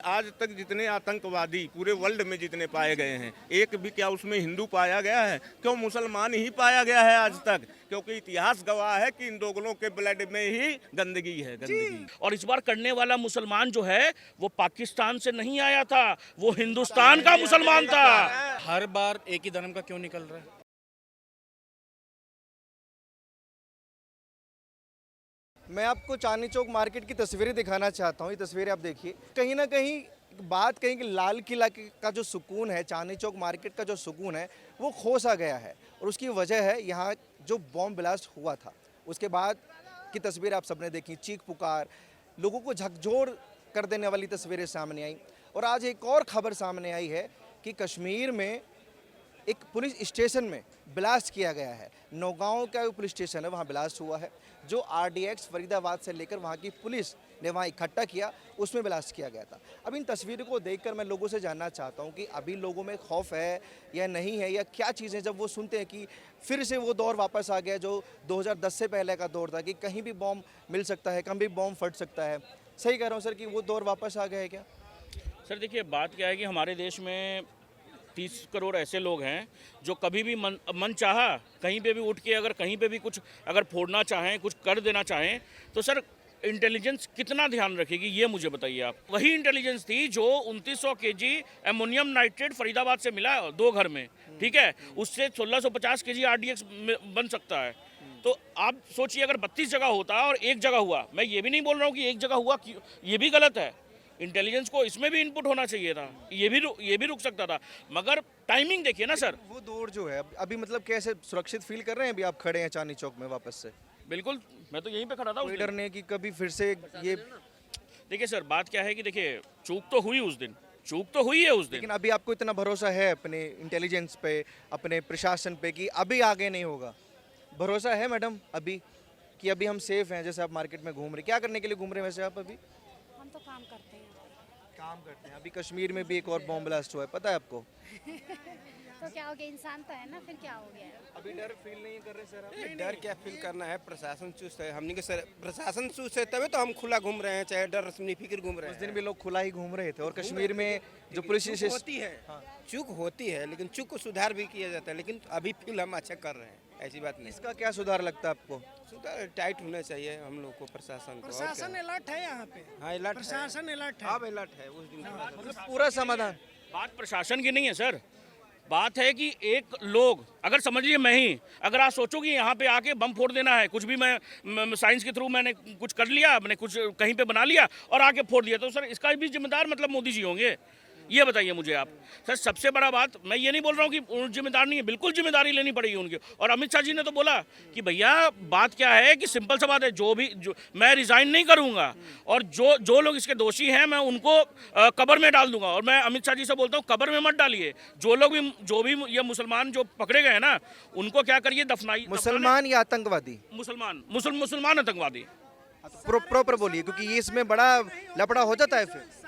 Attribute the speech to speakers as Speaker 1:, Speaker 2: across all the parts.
Speaker 1: आज तक जितने आतंकवादी पूरे वर्ल्ड में जितने पाए गए हैं, एक भी क्या उसमें हिंदू पाया गया है? क्यों मुसलमान ही पाया गया है आज तक? क्योंकि इतिहास गवाह है कि इन दोनों के ब्लड में ही गंदगी है, गंदगी।
Speaker 2: और इस बार करने वाला मुसलमान जो है वो पाकिस्तान से नहीं आया था, वो हिंदुस्तान का मुसलमान था।
Speaker 3: हर बार एक ही धर्म का क्यों निकल रहा है?
Speaker 4: मैं आपको चांदनी चौक मार्केट की तस्वीरें दिखाना चाहता हूँ। ये तस्वीरें आप देखिए, कहीं ना कहीं बात कहीं कि लाल किला का जो सुकून है, चांदनी चौक मार्केट का जो सुकून है, वो खो सा गया है। और उसकी वजह है यहाँ जो बॉम्ब ब्लास्ट हुआ था, उसके बाद की तस्वीर आप सबने देखी, चीख पुकार, लोगों को झकझोर कर देने वाली तस्वीरें सामने आई। और आज एक और खबर सामने आई है कि कश्मीर में एक पुलिस स्टेशन में ब्लास्ट किया गया है। नौगांव का जो पुलिस स्टेशन है वहाँ ब्लास्ट हुआ है। जो RDX फरीदाबाद से लेकर वहाँ की पुलिस ने वहाँ इकट्ठा किया, उसमें ब्लास्ट किया गया था। अब इन तस्वीरों को देखकर मैं लोगों से जानना चाहता हूँ कि अभी लोगों में खौफ है या नहीं है, या क्या चीज़ें जब वो सुनते हैं कि फिर से वो दौर वापस आ गया जो 2010 से पहले का दौर था कि कहीं भी बॉम्ब मिल सकता है, कहीं भी बॉम्ब फट सकता है। सही कह रहा हूँ सर कि वो दौर वापस आ गया है क्या?
Speaker 2: सर देखिए, बात क्या है कि हमारे देश में 30 करोड़ ऐसे लोग हैं जो कभी भी मन चाहा कहीं पे भी उठ के अगर कहीं पे भी कुछ अगर फोड़ना चाहें, कुछ कर देना चाहें, तो सर इंटेलिजेंस कितना ध्यान रखेगी ये मुझे बताइए आप। वही इंटेलिजेंस थी जो 2900 kg एमोनियम नाइट्रेट फरीदाबाद से मिला 2 घर में, ठीक है, उससे 1650 kg RDX बन सकता है। तो आप सोचिए अगर 32 जगह होता और एक जगह हुआ, मैं ये भी नहीं बोल रहा हूँ कि एक जगह हुआ, ये भी गलत है। इंटेलिजेंस को इसमें भी इनपुट होना चाहिए था, ये भी रुक सकता था, मगर टाइमिंग देखिए ना सर।
Speaker 4: वो दौर जो है अभी मतलब कैसे सुरक्षित फील कर रहे हैं? अभी आप खड़े हैं चांदनी चौक में वापस से?
Speaker 2: बिल्कुल, मैं तो यहीं पे खड़ा था।
Speaker 4: कोई डर नहीं कि कभी फिर से ये?
Speaker 2: देखिए सर, बात क्या है कि देखिए चूक तो हुई उस दिन, चूक तो हुई है उस दिन,
Speaker 4: लेकिन अभी आपको इतना भरोसा है अपने इंटेलिजेंस पे, अपने प्रशासन पे कि अभी आगे नहीं होगा? भरोसा है मैडम अभी कि अभी हम सेफ हैं? जैसे आप मार्केट में घूम रहे, क्या करने के लिए घूम रहे हैं वैसे आप अभी?
Speaker 5: हम तो काम करते हैं।
Speaker 4: काम करते हैं। अभी कश्मीर में भी एक और बॉम्ब ब्लास्ट हुआ है, पता है आपको?
Speaker 5: तो क्या हो गया, इंसान तो है ना, फिर क्या हो गया?
Speaker 4: अभी डर फील नहीं कर रहे सर आप?
Speaker 6: डर क्या फील करना है, प्रशासन चुस्त है। हमने के सर प्रशासन चुस्त है तभी तो हम खुला घूम रहे हैं, चाहे डर निफिक्र घूम रहे हैं।
Speaker 4: उस दिन भी लोग खुला ही घूम रहे थे। और कश्मीर में जो पुलिस
Speaker 6: चूक होती है, चूक होती है, लेकिन चूक को सुधार भी किया जाता है। लेकिन अभी फील हम अच्छा कर रहे हैं, ऐसी बात नहीं।
Speaker 4: इसका क्या सुधार लगता है आपको?
Speaker 6: सुधार टाइट होना चाहिए हम लोग को, प्रशासन को।
Speaker 7: प्रशासन अलर्ट है यहाँ पे।
Speaker 6: हाँ, अलर्ट है,
Speaker 7: प्रशासन अलर्ट है।
Speaker 6: अब अलर्ट है उस दिन।
Speaker 4: मतलब पूरा समाधान?
Speaker 2: बात प्रशासन की नहीं है सर, बात है कि एक लोग अगर समझ लीजिए, मैं ही अगर आप सोचो कि यहाँ पे आके बम फोड़ देना है, कुछ भी मैं साइंस के थ्रू मैंने कुछ कर लिया, मैंने कुछ कहीं पे बना लिया और आके फोड़ दिया, तो सर इसका भी जिम्मेदार मतलब मोदी जी होंगे? ये बताइए मुझे आप। सर सबसे बड़ा बात, मैं ये नहीं बोल रहा हूँ कि जिम्मेदार नहीं है, बिल्कुल जिम्मेदारी लेनी पड़ेगी उनकी। और अमित शाह जी ने तो बोला कि भैया बात क्या है कि सिंपल सा बात है, जो मैं रिज़ाइन नहीं करूँगा और जो लोग इसके दोषी हैं मैं उनको कब्र में डाल दूंगा। और मैं अमित शाह जी से बोलता हूँ, कब्र में मत डालिए, जो भी ये मुसलमान जो पकड़े गए हैं ना, उनको क्या करिए, दफनाइए।
Speaker 4: मुसलमान या आतंकवादी?
Speaker 2: मुसलमान आतंकवादी।
Speaker 4: प्रॉपर बोलिए, क्योंकि ये इसमें बड़ा लफड़ा हो जाता है फिर।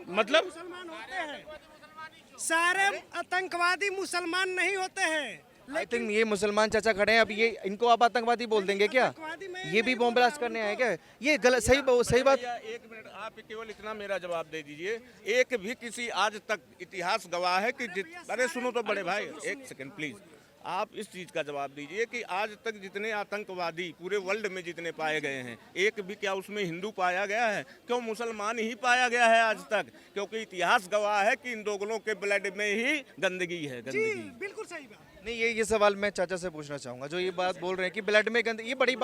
Speaker 2: मतलब
Speaker 7: मुसलमान होते हैं, सारे आतंकवादी मुसलमान नहीं होते हैं।
Speaker 4: आई थिंक ये मुसलमान चाचा खड़े हैं, अब ये इनको आप आतंकवादी बोल देंगे क्या? ये भी बॉम्ब ब्लास्ट करने आए क्या? ये गलत, सही बात।
Speaker 1: एक मिनट, आप केवल इतना मेरा जवाब दे दीजिए। एक भी किसी आज तक इतिहास गवाह है कि अरे सुनो तो बड़े भाई, एक सेकंड प्लीज, आप इस चीज़ का जवाब दीजिए कि आज तक जितने आतंकवादी पूरे वर्ल्ड में जितने पाए गए हैं, एक भी क्या उसमें हिंदू पाया गया है? क्यों मुसलमान ही पाया गया है आज तक? क्योंकि इतिहास गवाह है कि इन दोनों के ब्लड में ही गंदगी है, गंदगी।
Speaker 7: बिल्कुल सही बात।
Speaker 4: नहीं, ये सवाल मैं चाचा से पूछना चाहूँगा, जो ये बात बोल रहे हैं कि ब्लड में गंदगी, ये बड़ी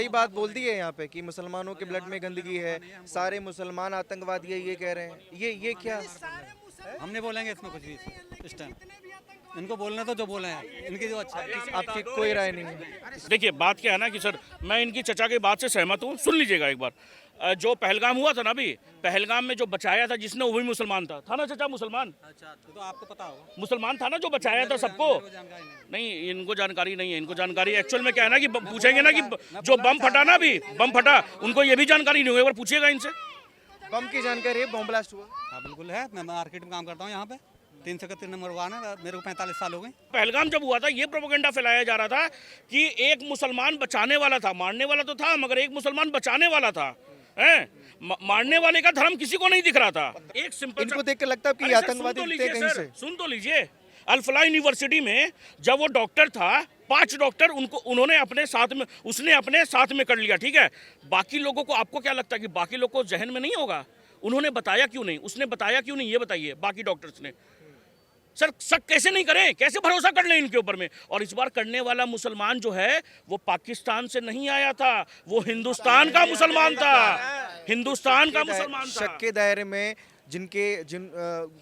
Speaker 4: बात बोल दी है यहाँ पे कि मुसलमानों के ब्लड में गंदगी है, सारे मुसलमान आतंकवादी है, ये कह रहे हैं। ये क्या?
Speaker 3: हमने बोलेंगे इसमें कुछ भी इस टाइम, इनको बोलना तो जो बोले हैं, इनकी जो अच्छा है।
Speaker 4: आपकी कोई राय नहीं है?
Speaker 2: देखिए बात क्या है ना कि सर मैं इनकी चचा की बात से सहमत हूँ। सुन लीजिएगा एक बार, जो पहलगाम हुआ था ना, अभी पहलगाम में जो बचाया था जिसने, वो भी मुसलमान था ना चचा? मुसलमान,
Speaker 3: अच्छा तो आपको पता होगा,
Speaker 2: मुसलमान था ना जो बचाया था सबको? नहीं, इनको जानकारी नहीं है। इनको जानकारी एक्चुअल में क्या है ना कि पूछेंगे ना कि जो बम फटा ना, अभी बम फटा, उनको ये भी जानकारी नहीं होगी, एक बार पूछिएगा इनसे।
Speaker 4: बम की जानकारी है? बम ब्लास्ट हुआ?
Speaker 3: हाँ बिल्कुल है, मैं मार्केट में काम करता हूँ यहाँ पे, 331 नंबर वार्ड है, मेरे को 45 साल हो गए।
Speaker 2: पहलगाम जब हुआ था, ये प्रोपेगेंडा फैलाया जा रहा था कि एक मुसलमान बचाने वाला था, मारने वाला तो था मगर एक मुसलमान बचाने वाला था, हैं? मारने वाले का धर्म किसी को नहीं दिख रहा था। एक सिंपल
Speaker 4: इनको देख के लगता है कि
Speaker 2: अरे
Speaker 4: ये
Speaker 2: सर,
Speaker 4: आतंकवादी
Speaker 2: सुन तो
Speaker 4: दिखते हैं
Speaker 2: लीजिए
Speaker 4: कहीं
Speaker 2: सर,
Speaker 4: से।
Speaker 2: सुन तो लीजिए। अल-फलाह यूनिवर्सिटी में जब वो डॉक्टर था, 5 डॉक्टर उन्होंने अपने साथ में, उसने अपने साथ में कर लिया, ठीक है। बाकी लोगों को, आपको क्या लगता है कि बाकी लोगों को जहन में नहीं होगा? उन्होंने बताया क्यों नहीं? उसने बताया क्यों नहीं? ये बताइए बाकी डॉक्टर्स ने। सर शक कैसे नहीं करें, कैसे भरोसा कर लें इनके ऊपर में? और इस बार करने वाला मुसलमान जो है वो पाकिस्तान से नहीं आया था, वो हिंदुस्तान का मुसलमान था, हिंदुस्तान का मुसलमान था।
Speaker 4: शक के दायरे में जिन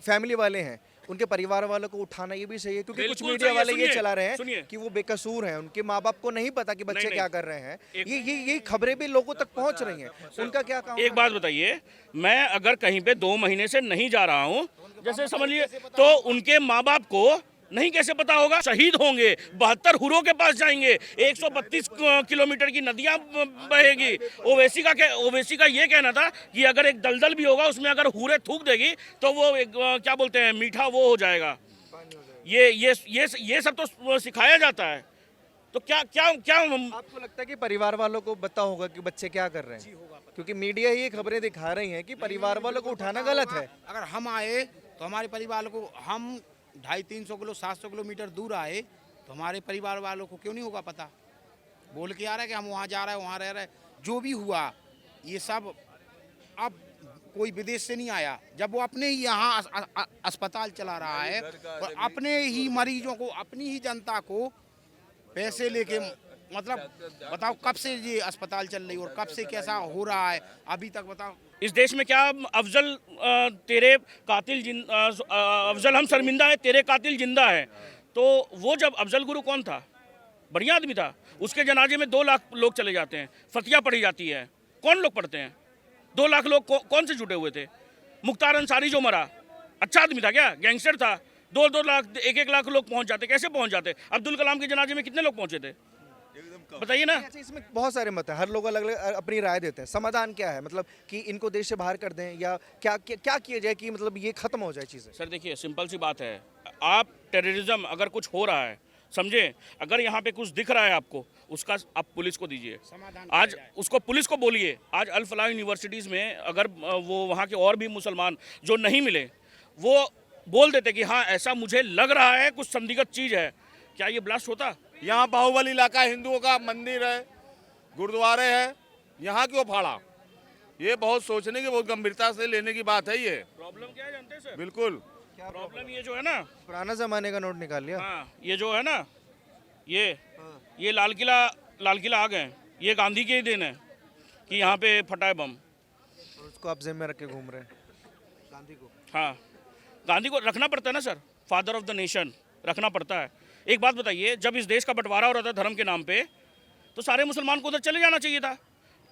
Speaker 4: फैमिली वाले हैं, उनके परिवार वालों को उठाना ये भी सही है, क्योंकि कुछ
Speaker 2: बिल्कुल
Speaker 4: मीडिया
Speaker 2: सही है,
Speaker 4: वाले ये
Speaker 2: सुनिए,
Speaker 4: चला रहे
Speaker 2: सुनिए।
Speaker 4: हैं कि वो बेकसूर हैं, उनके माँ बाप को नहीं पता कि बच्चे
Speaker 2: नहीं,
Speaker 4: क्या
Speaker 2: नहीं।
Speaker 4: कर रहे हैं।
Speaker 2: एक-
Speaker 4: ये खबरें भी लोगों तक पहुंच रही हैं, उनका क्या काम?
Speaker 2: एक बात बताइए, मैं अगर कहीं पे 2 महीने से नहीं जा रहा हूँ, जैसे समझिए, तो उनके माँ बाप को नहीं कैसे पता होगा? शहीद होंगे, 72 हुरों के पास जाएंगे, 132 किलोमीटर की नदियां बहेगी। ओवैसी का ये कहना था कि अगर एक दलदल भी होगा, उसमें अगर हुरें थूक देगी तो वो एक, क्या बोलते हैं, मीठा वो हो जाएगा। ये सब तो सिखाया जाता है। तो क्या
Speaker 4: आपको लगता है कि परिवार वालों को पता होगा कि बच्चे क्या कर रहे हैं? क्योंकि मीडिया ही ये खबरें दिखा रही हैं कि परिवार वालों को उठाना गलत है।
Speaker 8: अगर हम आए तो हमारे परिवार को, हम 250-300 किलो 700 किलोमीटर दूर आए तो हमारे परिवार वालों को क्यों नहीं होगा पता? बोल के आ रहा है कि हम वहाँ जा रहे हैं, वहाँ रह रहे हैं। जो भी हुआ ये सब अब कोई विदेश से नहीं आया, जब वो अपने ही यहाँ अस्पताल चला रहा है और अपने ही मरीजों को, अपनी ही जनता को पैसे लेके, मतलब बताओ कब से ये अस्पताल चल रही है और कब से कैसा हो रहा है अभी तक, बताओ।
Speaker 2: इस देश में क्या अफजल तेरे कातिल अफजल हम शर्मिंदा है, तेरे कातिल जिंदा है। तो वो जब अफजल गुरु कौन था? बढ़िया आदमी था। उसके जनाजे में 2 लाख लोग चले जाते हैं, फतिया पढ़ी जाती है, कौन लोग पढ़ते हैं? 2 लाख लोग कौन से जुटे हुए थे? मुख्तार अंसारी जो मरा, अच्छा आदमी था क्या? गैंगस्टर था। 2-2 लाख 1-1 लाख लोग पहुंच जाते, कैसे पहुंच जाते? अब्दुल कलाम के जनाजे में कितने लोग पहुंचे थे? बताइए ना।
Speaker 4: अच्छा, इसमें बहुत सारे मत हैं, हर लोग अलग अलग अपनी राय देते हैं। समाधान क्या है? मतलब कि इनको देश से बाहर कर दें, या क्या क्या किया जाए कि मतलब ये खत्म हो जाए चीज़ें?
Speaker 2: सर देखिए, सिंपल सी बात है, आप टेररिज्म अगर कुछ हो रहा है, समझे, अगर यहाँ पे कुछ दिख रहा है आपको, उसका आप पुलिस को दीजिए। आज उसको पुलिस को बोलिए। आज अल फलाह यूनिवर्सिटीज़ में अगर वो वहाँ के और भी मुसलमान जो नहीं मिले, वो बोल देते कि हाँ ऐसा मुझे लग रहा है, कुछ संदिग्ध चीज़ है, क्या ये ब्लास्ट होता?
Speaker 1: यहाँ बाहुबली इलाका, हिंदुओं का मंदिर है, गुरुद्वारे हैं, यहाँ क्यों फाड़ा? ये बहुत सोचने की, बहुत गंभीरता से लेने की बात है। ये
Speaker 2: प्रॉब्लम क्या है जानते हैं सर?
Speaker 1: बिल्कुल
Speaker 2: प्रॉब्लम ये जो है ना,
Speaker 4: पुराना जमाने का नोट निकाल लिया।
Speaker 2: हाँ, ये जो है ना, ये लाल किला आ गए, ये गांधी के ही दिन है कि यहाँ पे फटा है बम।
Speaker 4: और उसको आप जेब में रख के घूम रहे हैं, गांधी को।
Speaker 2: हाँ, गांधी को रखना पड़ता है ना sir, father of the nation रखना पड़ता है। एक बात बताइए, जब इस देश का बंटवारा हो रहा था धर्म के नाम पे, तो सारे मुसलमान को उधर चले जाना चाहिए था।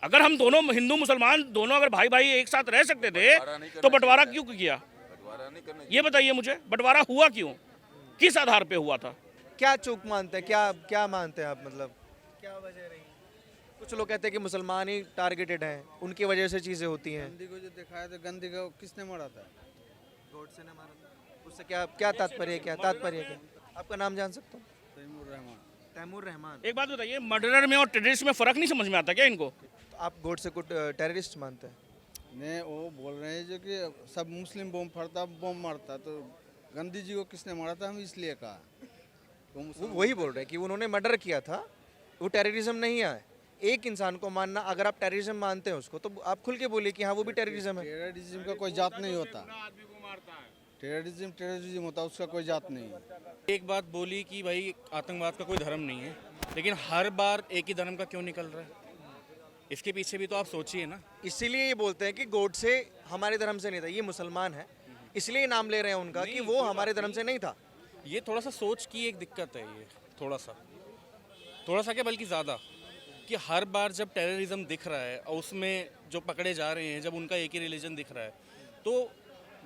Speaker 2: अगर हम दोनों हिंदू मुसलमान दोनों अगर भाई भाई एक साथ रह सकते थे, तो बंटवारा क्यों किया? ये बताइए मुझे, बंटवारा हुआ क्यों, किस आधार पे हुआ था?
Speaker 4: क्या चूक मानते हैं, क्या मानते हैं आप? मतलब क्या वजह रही? कुछ लोग कहते हैं कि मुसलमान ही टारगेटेड हैं, उनकी वजह से चीज़ें होती हैं।
Speaker 9: गांधी को जो दिखाया था, गांधी को किसने मारा था?
Speaker 4: गॉडसे ने मारा था। उससे क्या तात्पर्य, क्या तात्पर्य क्या? आपका नाम जान सकता हूँ? तैमूर रहमान।
Speaker 2: एक बात बताइए, मर्डरर में और टेररिस्ट में फ़र्क नहीं समझ में आता क्या इनको?
Speaker 4: तो आप गॉडसे को टेररिस्ट मानते हैं?
Speaker 9: नहीं, वो बोल रहे हैं जो कि सब मुस्लिम बम फटता, बम मारता, तो गांधी जी को किसने मारा था, हम इसलिए कहा।
Speaker 4: वो वही बोल रहे हैं कि उन्होंने मर्डर किया था, वो टेररिज्म नहीं है। एक इंसान को मानना, अगर आप टेररिज्म मानते हैं उसको, तो आप खुल के बोलिए कि हाँ वो भी टेररिज्म है।
Speaker 9: टेररिज्म का कोई जात नहीं होता, टेररिज्म होता है, उसका कोई जात नहीं है।
Speaker 10: एक बात बोली कि भाई आतंकवाद का कोई धर्म नहीं है, लेकिन हर बार एक ही धर्म का क्यों निकल रहा है? इसके पीछे भी तो आप सोचिए ना।
Speaker 4: इसीलिए ये बोलते हैं कि गॉडसे हमारे धर्म से नहीं था, ये मुसलमान है, इसलिए नाम ले रहे हैं उनका कि वो हमारे धर्म से नहीं था।
Speaker 10: ये थोड़ा सा सोच की एक दिक्कत है, ये थोड़ा सा क्या बल्कि ज़्यादा, कि हर बार जब टेररिज्म दिख रहा है और उसमें जो पकड़े जा रहे हैं, जब उनका एक ही रिलीजन दिख रहा है, तो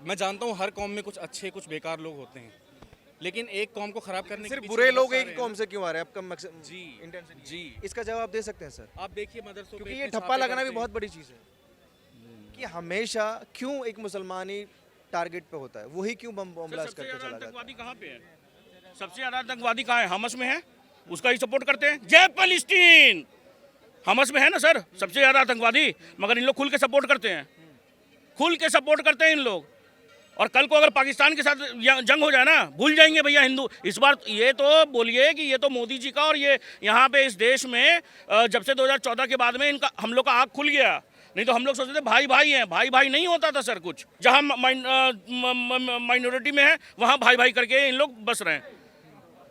Speaker 10: मैं जानता हूँ हर कौम में कुछ अच्छे कुछ बेकार लोग होते हैं, लेकिन एक कौम को खराब करने
Speaker 4: सिर्फ
Speaker 10: के
Speaker 4: बुरे लोग एक कौम से क्यों आ रहे हैं? आपका मकसद
Speaker 10: जी
Speaker 4: इंटेंशन
Speaker 10: जी,
Speaker 4: इसका जवाब दे सकते हैं सर?
Speaker 10: आप देखिए मदरसों
Speaker 4: क्योंकि
Speaker 10: पे
Speaker 4: ये
Speaker 10: इतने
Speaker 4: ठप्पा
Speaker 10: छापे
Speaker 4: लगाना भी
Speaker 10: पड़ते
Speaker 4: बहुत बड़ी चीज़ है कि हमेशा क्यों एक मुसलमान ही टारगेट पे होता है, वही क्यों बम ब्लास्ट
Speaker 2: सबसे
Speaker 4: करके
Speaker 2: ज्यादा
Speaker 4: चला जाता है?
Speaker 2: आतंकवादी कहाँ पे है? सबसे ज्यादा आतंकवादी कहाँ है? हमस में है, उसका ही सपोर्ट करते हैं। जय फलस्तीन, हमस में है ना सर सबसे ज्यादा आतंकवादी, मगर इन लोग खुल के सपोर्ट करते हैं। खुल के सपोर्ट करते हैं इन लोग। और कल को अगर पाकिस्तान के साथ जंग हो जाए ना, भूल जाएंगे भैया हिंदू। इस बार ये तो बोलिए कि ये तो मोदी जी का और ये यहाँ पे इस देश में जब से 2014 के बाद में इनका हम लोग का आँख खुल गया। नहीं तो हम लोग सोचते थे भाई भाई हैं, भाई भाई नहीं होता था सर कुछ। जहाँ माइनॉरिटी में है वहाँ भाई भाई करके इन लोग बस रहे हैं।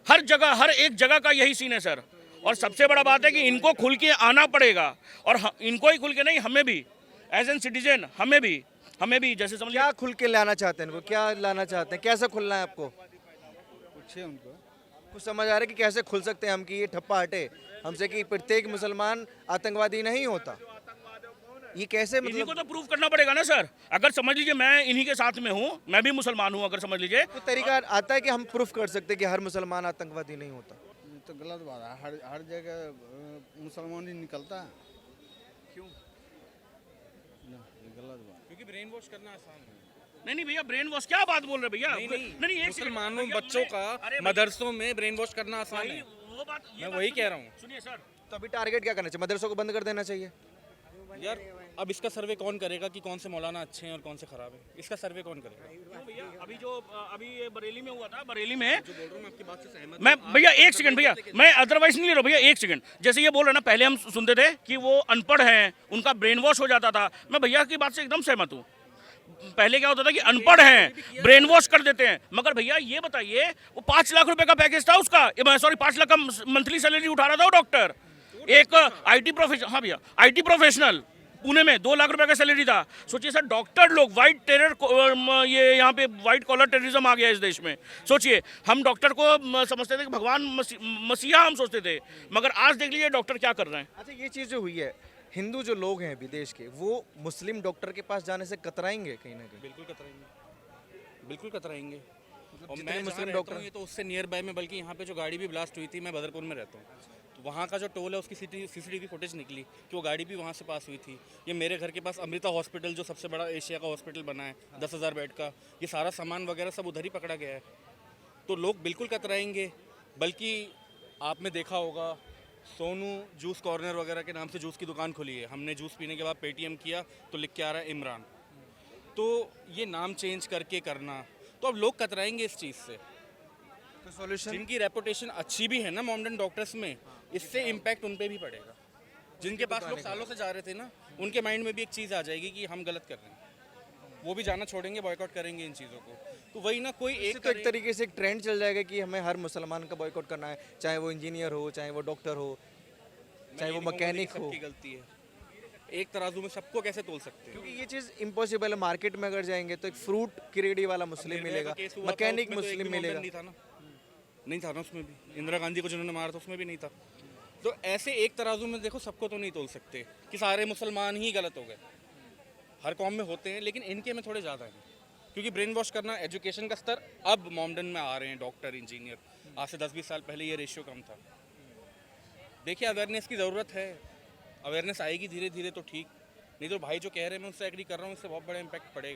Speaker 2: हर जगह हर एक जगह का यही सीन है सर। और सबसे बड़ा बात है कि इनको खुल के आना पड़ेगा, और इनको ही खुल के नहीं, हमें भी एज एन सिटीजन हमें भी जैसे समझ
Speaker 4: क्या खुल के लाना चाहते हैं इनको, क्या लाना चाहते हैं, कैसे खुलना है आपको?
Speaker 9: पूछिए उनको।
Speaker 4: कुछ समझ आ रहा है कि कैसे खुल सकते हैं हम, कि ये ठप्पा हटे हमसे कि प्रत्येक मुसलमान आतंकवादी नहीं होता? ये कैसे
Speaker 2: इन्हीं को
Speaker 4: मतलब
Speaker 2: तो प्रूव करना पड़ेगा ना सर। अगर समझ लीजिए मैं इन्हीं के साथ में हूँ, मैं भी मुसलमान हूँ, अगर समझ लीजिए
Speaker 4: कोई तरीका आता है कि हम प्रूफ कर सकते हैं कि हर मुसलमान आतंकवादी नहीं होता?
Speaker 9: ये तो गलत बात है, हर जगह मुसलमान ही निकलता है।
Speaker 4: क्यों?
Speaker 9: ये गलत बात।
Speaker 10: क्योंकि ब्रेन वॉश करना आसान है।
Speaker 2: नहीं भैया, ब्रेन वॉश क्या बात बोल रहे भैया?
Speaker 10: नहीं
Speaker 2: एक सेकंड
Speaker 10: मुसलमानों
Speaker 2: भैया,
Speaker 10: बच्चों
Speaker 2: अरे
Speaker 10: का
Speaker 2: भैया,
Speaker 10: मदरसों में ब्रेन वॉश करना आसान
Speaker 2: भाई,
Speaker 10: है।
Speaker 2: वो बात
Speaker 10: मैं वही कह रहा हूँ।
Speaker 2: सुनिए सर,
Speaker 4: तो अभी टारगेट क्या करना चाहिए? मदरसों को बंद कर देना चाहिए?
Speaker 10: यार अब इसका सर्वे कौन करेगा कि कौन से मौलाना अच्छे हैं और कौन से खराब है? इसका सर्वे कौन करेगा?
Speaker 2: क्यों भैया? अभी ये बरेली में हुआ था, बरेली में
Speaker 10: जो बोल रहा हूँ मैं आपकी बात से सहमत
Speaker 2: मैं भैया एक सेकंड भैया, मैं अदरवाइज नहीं ले रहा भैया, एक सेकंड। जैसे ये बोल रहे ना, पहले हम सुनते थे कि वो अनपढ़ हैं, उनका ब्रेन वॉश हो जाता था। मैं भैया की बात से एकदम सहमत हूँ। पहले क्या होता था कि अनपढ़ हैं, ब्रेन वॉश कर देते हैं। मगर भैया ये बताइए, वो 5 लाख रुपए का पैकेज था उसका, सॉरी 5 लाख का मंथली सैलरी उठा रहा था वो डॉक्टर। एक आईटी प्रोफेशनल, हाँ भैया आईटी प्रोफेशनल पुणे में 2 लाख रुपए का सैलरी था। सोचिए सर, डॉक्टर लोग वाइट टेरर, ये यहाँ पे वाइट कॉलर टेररिज्म आ गया इस देश में। सोचिए, हम डॉक्टर को समझते थे कि भगवान मसीहा हम सोचते थे, मगर आज देख लीजिए डॉक्टर क्या कर रहे हैं।
Speaker 4: अच्छा, ये चीज़ जो हुई है, हिंदू जो लोग हैं विदेश के, वो मुस्लिम डॉक्टर के पास जाने से कतराएंगे कहीं ना कहीं?
Speaker 10: बिल्कुल कतराएंगे। और
Speaker 4: जितने
Speaker 10: मैं
Speaker 4: मुस्लिम
Speaker 10: मुस्लिम
Speaker 4: डॉक्टर
Speaker 10: डॉक्टर ये तो उससे नियर बाय में, बल्कि यहाँ पे जो गाड़ी भी ब्लास्ट हुई थी, मैं बदरपुर में रहता हूँ, तो वहाँ का जो टोल है उसकी सीसीटीवी फुटेज निकली कि वो गाड़ी भी वहाँ से पास हुई थी। ये मेरे घर के पास अमृता हॉस्पिटल, जो सबसे बड़ा एशिया का हॉस्पिटल बना है 10,000 बेड का, ये सारा सामान वगैरह सब उधर ही पकड़ा गया है। तो लोग बिल्कुल कतराएंगे। बल्कि आपने देखा होगा, सोनू जूस कॉर्नर वगैरह के नाम से जूस की दुकान खुली है। हमने जूस पीने के बाद पेटीएम किया तो लिख के आ रहा है इमरान। तो ये नाम चेंज करके करना, तो अब लोग कतराएंगे इस चीज़ से।
Speaker 4: तो सॉल्यूशन
Speaker 10: जिनकी रेपुटेशन अच्छी भी है ना मॉडर्न डॉक्टर्स में, इससे इम्पैक्ट उन पे भी पड़ेगा। जिनके पास लोग सालों से जा रहे थे ना, उनके माइंड में भी एक चीज़ आ जाएगी कि हम गलत कर रहे हैं, वो भी जाना छोड़ेंगे, बॉयकॉट करेंगे इन चीज़ों को। तो वही ना, कोई एक
Speaker 4: तो एक तरीके से एक ट्रेंड चल जाएगा कि हमें हर मुसलमान का बॉयकॉट करना है, चाहे वो इंजीनियर हो, चाहे वो डॉक्टर हो, चाहे वो मैकेनिक हो।
Speaker 10: सबकी गलती है। एक तराजू में सबको कैसे तोल सकते हैं?
Speaker 4: क्योंकि ये चीज़ इम्पॉसिबल है। मार्केट में अगर जाएंगे तो एक फ्रूट की रेडी वाला मुस्लिम मिलेगा, मैकेनिक मुस्लिम मिलेगा।
Speaker 10: नहीं था ना उसमें भी, इंदिरा गांधी को जिन्होंने मारा था उसमें भी नहीं था। तो ऐसे एक तराजू में देखो, सबको तो नहीं तोल सकते कि सारे मुसलमान ही गलत हो गए। हर कौम में होते हैं, लेकिन इनके में थोड़े ज़्यादा हैं, क्योंकि ब्रेन वॉश करना, एजुकेशन का स्तर अब मॉडर्न में आ रहे हैं, डॉक्टर इंजीनियर। आज से 10-20 साल पहले ये रेशियो कम था। देखिए, अवेयरनेस की ज़रूरत है। अवेयरनेस आएगी धीरे धीरे तो ठीक, नहीं तो भाई जो कह रहे हैं मैं उससे एग्री कर रहा हूँ, इससे बहुत बड़ा इम्पैक्ट पड़ेगा।